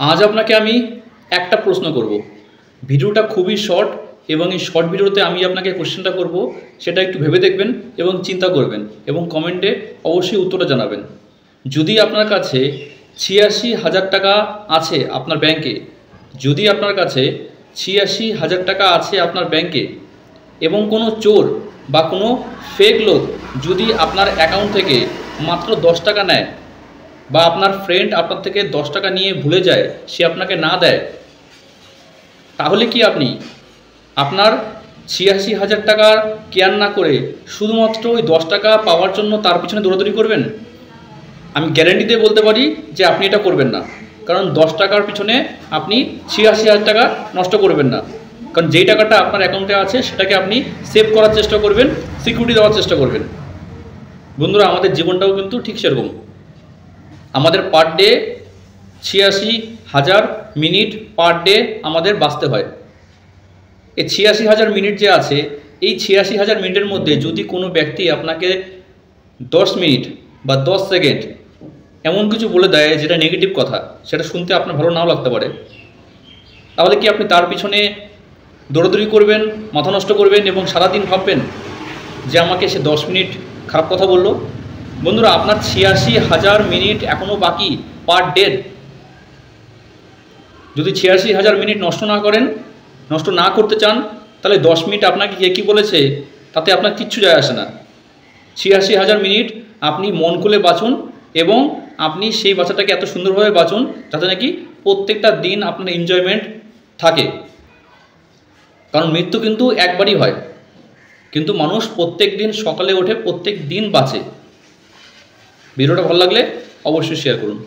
আজ আপনাকে আমি একটা প্রশ্ন করব। ভিডিওটা খুবই শর্ট এবং এই শর্ট ভিডিওতে আমি আপনাকে কোশ্চেনটা করব, সেটা একটু ভেবে দেখবেন এবং চিন্তা করবেন এবং কমেন্টে অবশ্যই উত্তরটা জানাবেন। যদি আপনার কাছে ৮৬,০০০ টাকা আছে আপনার ব্যাংকে, যদি আপনার কাছে ৮৬,০০০ টাকা আছে আপনার ব্যাংকে এবং কোনো চোর বা কোনো ফেক লোক যদি আপনার অ্যাকাউন্ট থেকে মাত্র ১০ টাকা নেয় বা আপনার ফ্রেন্ড আপনার থেকে ১০ টাকা নিয়ে ভুলে যায়, সে আপনাকে না দেয়, তাহলে কি আপনি আপনার ৮৬,০০০ টাকা কেয়ার না করে শুধুমাত্র ওই ১০ টাকা পাওয়ার জন্য তার পিছনে দৌড়াদৌড়ি করবেন? আমি গ্যারেন্টি দিয়ে বলতে পারি যে আপনি এটা করবেন না। কারণ ১০ টাকার পিছনে আপনি ৮৬,০০০ টাকা নষ্ট করবেন না। কারণ যেই টাকাটা আপনার অ্যাকাউন্টে আছে সেটাকে আপনি সেভ করার চেষ্টা করবেন, সিকিউরিটি দেওয়ার চেষ্টা করবেন। বন্ধুরা, আমাদের জীবনটাও কিন্তু ঠিক সেরকম। আমাদের per day ৮৬,০০০ minute per day আমাদের বাঁচতে হয়। এই ৮৬,০০০ মিনিট যে আছে, এই ৮৬,০০০ মিনিটের মধ্যে যদি কোনো ব্যক্তি আপনাকে ১০ মিনিট বা ১০ সেকেন্ড এমন কিছু বলে দেয় যেটা নেগেটিভ কথা, সেটা শুনতে আপনার ভালো নাও লাগতে পারে, তাহলে কি আপনি তার পিছনে দৌড়াদৌড়ি করবেন, মাথা নষ্ট করবেন এবং সারাদিন ভাববেন যে আমাকে সে ১০ মিনিট খারাপ কথা বলল? বন্ধুরা, আপনার ৮৬,০০০ মিনিট এখনও বাকি পার ডে। যদি ৮৬,০০০ মিনিট নষ্ট না করেন, নষ্ট না করতে চান, তাহলে ১০ মিনিট আপনাকে কে কী বলেছে তাতে আপনার কিচ্ছু যায় আসে না। ৮৬,০০০ মিনিট আপনি মন খুলে বাঁচুন এবং আপনি সেই বাঁচাটাকে এত সুন্দরভাবে বাঁচুন যাতে নাকি প্রত্যেকটা দিন আপনার এনজয়মেন্ট থাকে। কারণ মৃত্যু কিন্তু একবারই হয়, কিন্তু মানুষ প্রত্যেক দিন সকালে ওঠে, প্রত্যেক দিন বাঁচে। ভিডিওটা ভালো লাগলে অবশ্যই শেয়ার করুন।